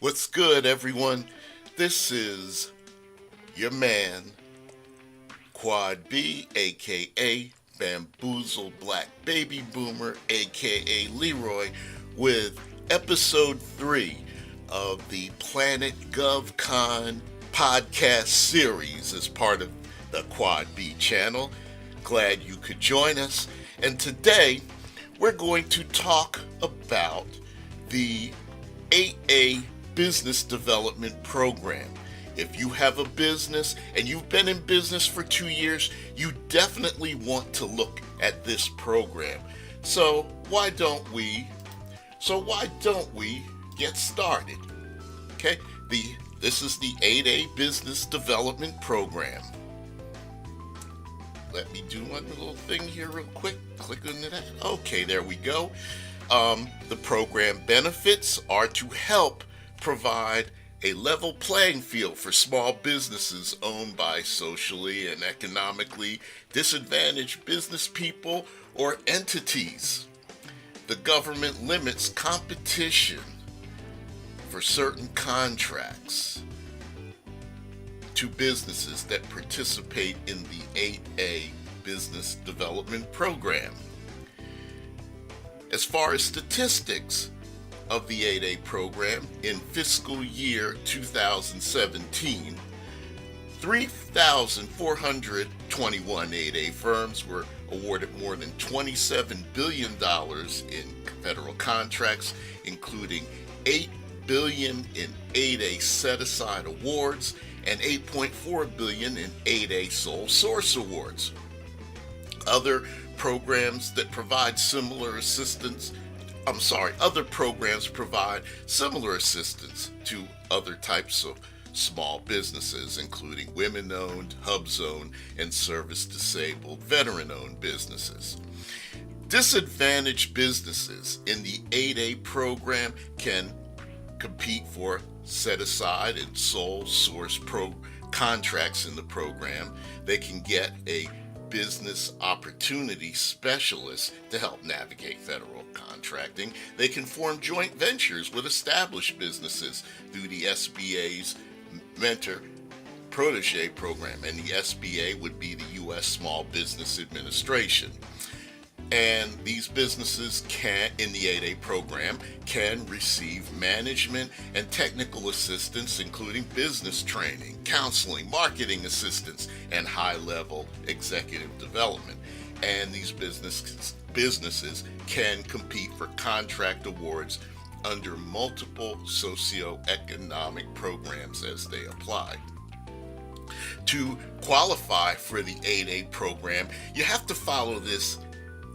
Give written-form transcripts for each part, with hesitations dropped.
What's good, everyone? This is your man, Quad B, aka Bamboozled Black Baby Boomer, aka Leroy, with episode 3 of the Planet GovCon podcast series as part of the Quad B channel. Glad you could join us. And today, we're going to talk about the 8A Business Development Program. If you have a business and you've been in business for 2 years, you definitely want to look at this program. So why don't we get started? Okay, this is the 8A Business Development Program. Let me do one little thing here real quick. Click into that. Okay, there we go. The program benefits are to help provide a level playing field for small businesses owned by socially and economically disadvantaged business people or entities. The government limits competition for certain contracts to businesses that participate in the 8A Business Development Program. As far as statistics of the 8A program, in fiscal year 2017, 3,421 8A firms were awarded more than $27 billion in federal contracts, including $8 billion in 8A set-aside awards and $8.4 billion in 8A sole source awards. Other programs provide similar assistance to other types of small businesses, including women-owned, hub-zone, and service-disabled veteran-owned businesses. Disadvantaged businesses in the 8A program can compete for set-aside and sole source contracts in the program. They can get a business opportunity specialist to help navigate federal contracting. They can form joint ventures with established businesses through the SBA's Mentor Protege program, and the SBA would be the U.S. Small Business Administration. And these businesses in the 8A program, can receive management and technical assistance, including business training, counseling, marketing assistance, and high-level executive development. And these businesses can compete for contract awards under multiple socioeconomic programs as they apply. To qualify for the 8A program, you have to follow this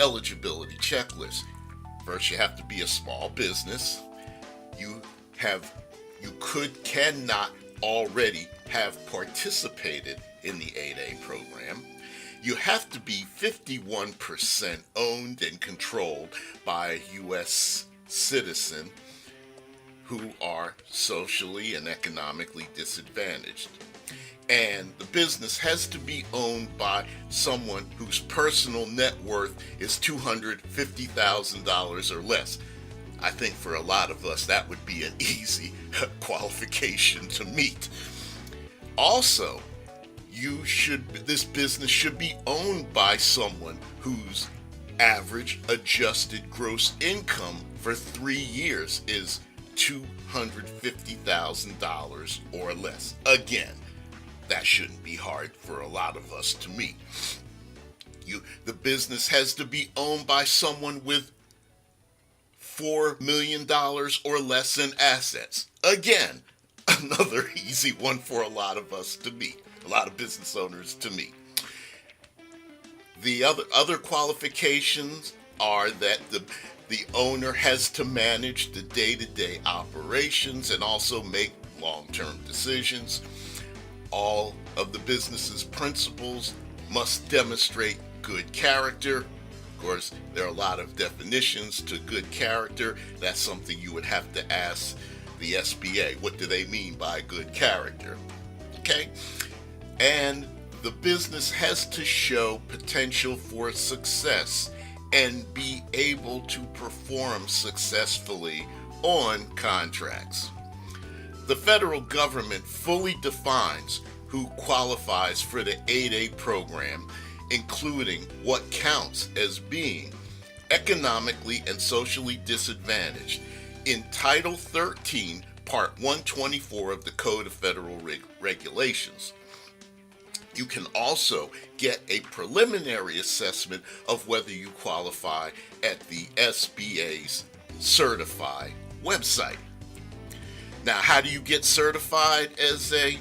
eligibility checklist. First, you have to be a small business. You cannot already have participated in the 8A program. You have to be 51% owned and controlled by a U.S. citizen who are socially and economically disadvantaged. And the business has to be owned by someone whose personal net worth is $250,000 or less. I think for a lot of us that would be an easy qualification to meet. Also, this business should be owned by someone whose average adjusted gross income for 3 years is $250,000 or less. Again, that shouldn't be hard for a lot of us to meet. The business has to be owned by someone with $4 million or less in assets. Again, another easy one for a lot of us to meet, a lot of business owners to meet. The other qualifications are that the owner has to manage the day-to-day operations and also make long-term decisions. All of the business's principals must demonstrate good character. Of course, there are a lot of definitions to good character. That's something you would have to ask the SBA. What do they mean by good character? Okay? And the business has to show potential for success and be able to perform successfully on contracts. The federal government fully defines who qualifies for the 8A program, including what counts as being economically and socially disadvantaged in Title 13, Part 124 of the Code of Federal Regulations. You can also get a preliminary assessment of whether you qualify at the SBA's Certify website. Now, how do you get certified as an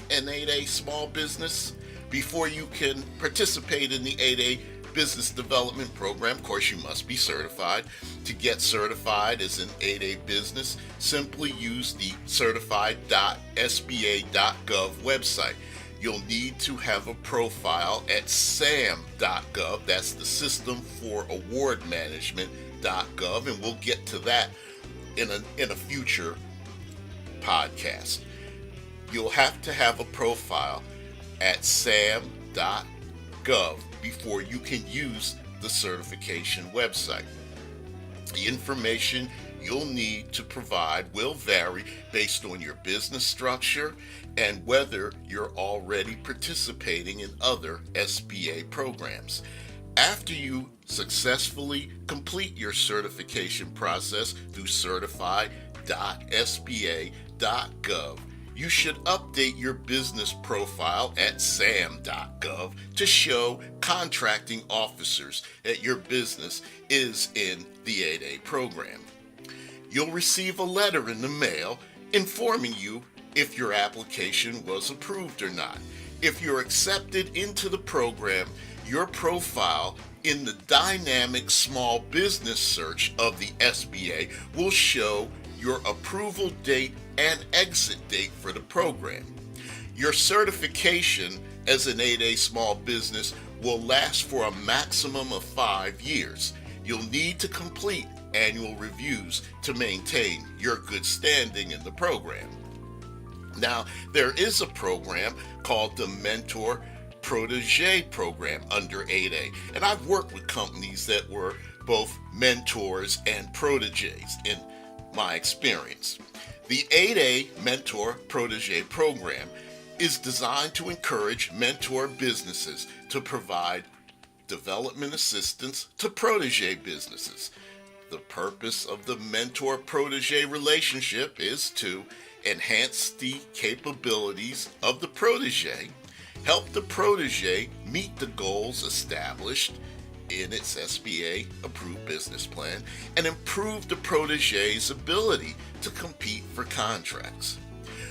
8A small business? Before you can participate in the 8A business development program, of course, you must be certified. To get certified as an 8A business, simply use the certified.sba.gov website. You'll need to have a profile at sam.gov, that's the System for Award Management.gov, and we'll get to that in a future podcast. You'll have to have a profile at sam.gov before you can use the certification website. The information you'll need to provide will vary based on your business structure and whether you're already participating in other SBA programs. After you successfully complete your certification process through certified.sba.gov, you should update your business profile at sam.gov to show contracting officers that your business is in the 8A program. You'll receive a letter in the mail informing you if your application was approved or not. If you're accepted into the program, your profile in the dynamic small business search of the SBA will show your approval date and exit date for the program. Your certification as an 8A small business will last for a maximum of 5 years. You'll need to complete annual reviews to maintain your good standing in the program. Now, there is a program called the Mentor Protege program under 8A, and I've worked with companies that were both mentors and proteges in my experience. The 8A Mentor Protege program is designed to encourage mentor businesses to provide development assistance to protege businesses. The purpose of the mentor-protege relationship is to enhance the capabilities of the protege, help the protege meet the goals established in its SBA-approved business plan, and improve the protege's ability to compete for contracts.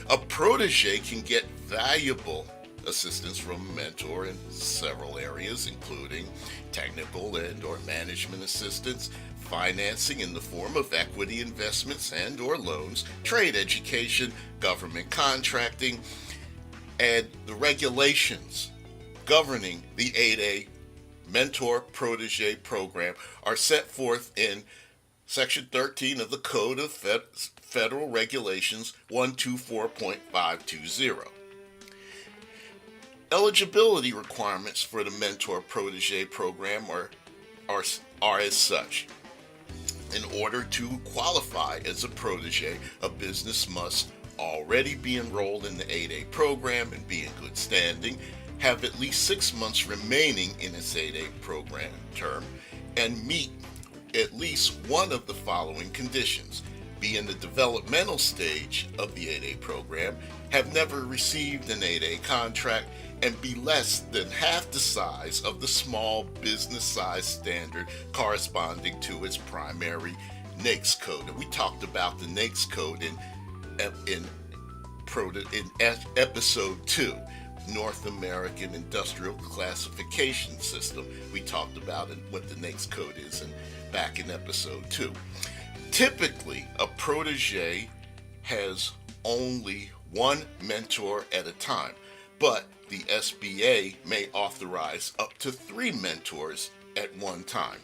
A protege can get valuable assistance from a mentor in several areas, including technical and or management assistance, financing in the form of equity investments and or loans, trade education, government contracting, and the regulations governing the 8A Mentor Protege program are set forth in Section 13 of the Code of Federal Regulations 124.520. Eligibility requirements for the Mentor Protege program are as such. In order to qualify as a protege, a business must already be enrolled in the 8A program and be in good standing, have at least 6 months remaining in its 8A program term, and meet at least one of the following conditions: be in the developmental stage of the 8A program, have never received an 8A contract, and be less than half the size of the small business size standard corresponding to its primary NAICS code. And we talked about the NAICS code in episode 2, North American Industrial Classification System. We talked about what the NAICS code is back in episode 2. Typically, a protege has only one mentor at a time, but the SBA may authorize up to 3 mentors at one time.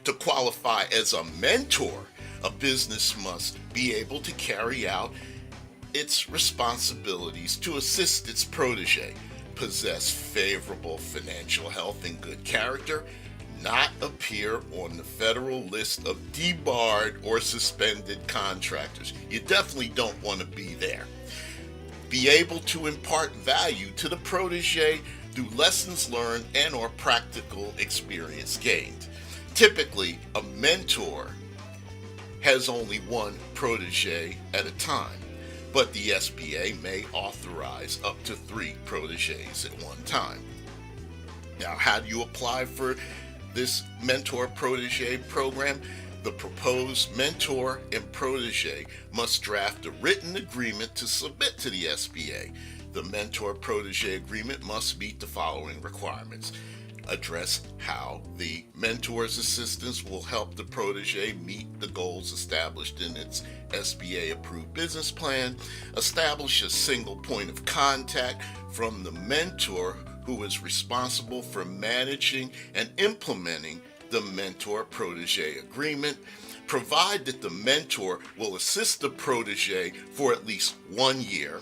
To qualify as a mentor, a business must be able to carry out its responsibilities to assist its protege, possess favorable financial health and good character, not appear on the federal list of debarred or suspended contractors. You definitely don't want to be there. Be able to impart value to the protege through lessons learned and or practical experience gained. Typically, a mentor has only one protege at a time, but the SBA may authorize up to 3 proteges at one time. Now, how do you apply for this mentor protege program? The proposed mentor and protege must draft a written agreement to submit to the SBA. The mentor protege agreement must meet the following requirements: address how the mentor's assistance will help the protege meet the goals established in its SBA approved business plan, establish a single point of contact from the mentor who is responsible for managing and implementing the mentor-protege agreement, provide that the mentor will assist the protege for at least 1 year,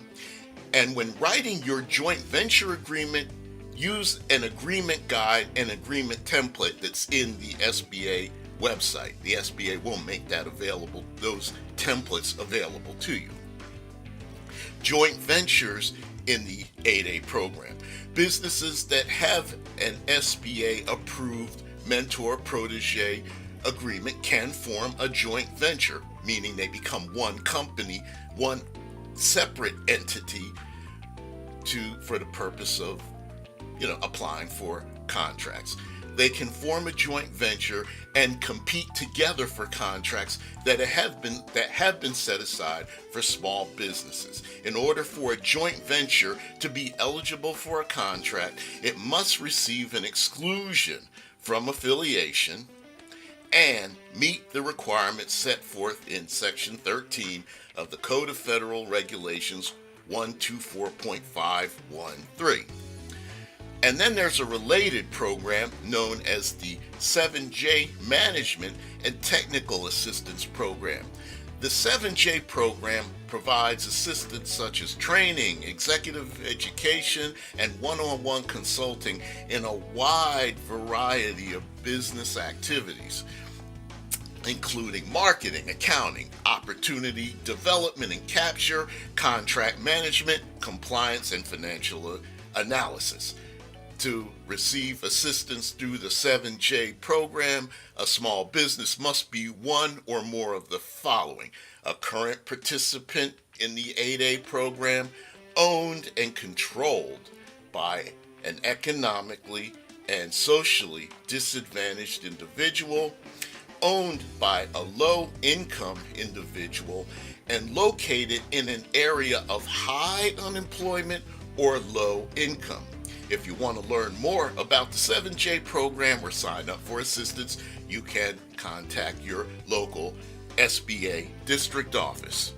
and when writing your joint venture agreement, use an agreement guide and agreement template that's in the SBA website. The SBA will make that available, those templates available to you. Joint ventures in the 8A program. Businesses that have an SBA approved mentor-protege agreement can form a joint venture, meaning they become one company, one separate entity for the purpose of applying for contracts. They can form a joint venture and compete together for contracts that have been set aside for small businesses. In order for a joint venture to be eligible for a contract, it must receive an exclusion from affiliation and meet the requirements set forth in Section 13 of the Code of Federal Regulations 124.513. And then there's a related program known as the 7J Management and Technical Assistance Program. The 7J program provides assistance such as training, executive education, and one-on-one consulting in a wide variety of business activities, including marketing, accounting, opportunity development and capture, contract management, compliance, and financial analysis. To receive assistance through the 7J program, a small business must be one or more of the following: a current participant in the 8A program, owned and controlled by an economically and socially disadvantaged individual, owned by a low-income individual, and located in an area of high unemployment or low income. If you want to learn more about the 7J program or sign up for assistance, you can contact your local SBA district office.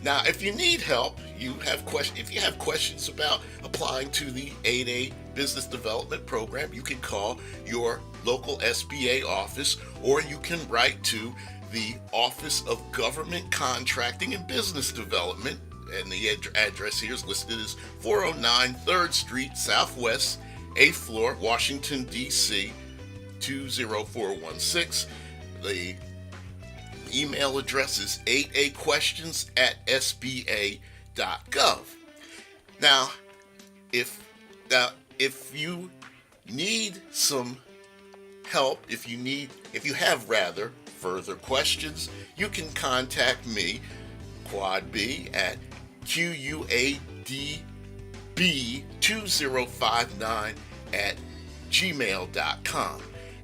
Now, if you need help, if you have questions about applying to the 8A Business Development Program, you can call your local SBA office, or you can write to the Office of Government Contracting and Business Development, and the address here is listed as 409 3rd Street Southwest, 8th floor, Washington, D.C., 20416. The email address is 8aquestions@sba.gov. Now, if you need some help, if you have further questions, you can contact me, Quad B, at QUADB2059@gmail.com.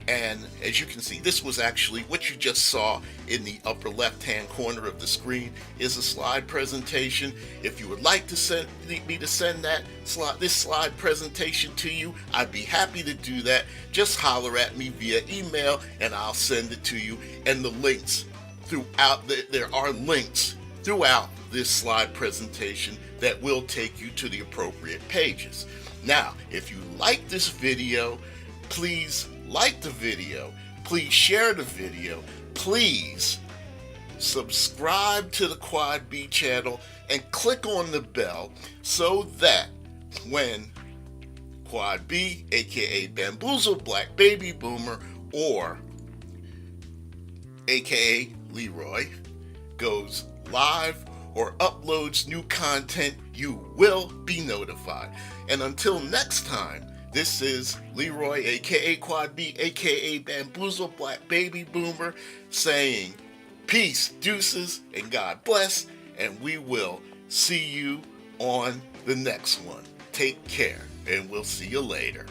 And as you can see, this was actually what you just saw in the upper left-hand corner of the screen is a slide presentation. If you would like to send this slide presentation to you, I'd be happy to do that. Just holler at me via email and I'll send it to you. And the links there are links throughout this slide presentation that will take you to the appropriate pages. Now, if you like this video, please like the video, please share the video, please subscribe to the Quad B channel and click on the bell so that when Quad B, aka Bamboozled Black Baby Boomer, or aka Leroy, goes live or uploads new content, you will be notified. And until next time, this is Leroy, aka Quad B, aka Bamboozled Black Baby Boomer, saying peace, deuces, and God bless, and we will see you on the next one. Take care, and we'll see you later.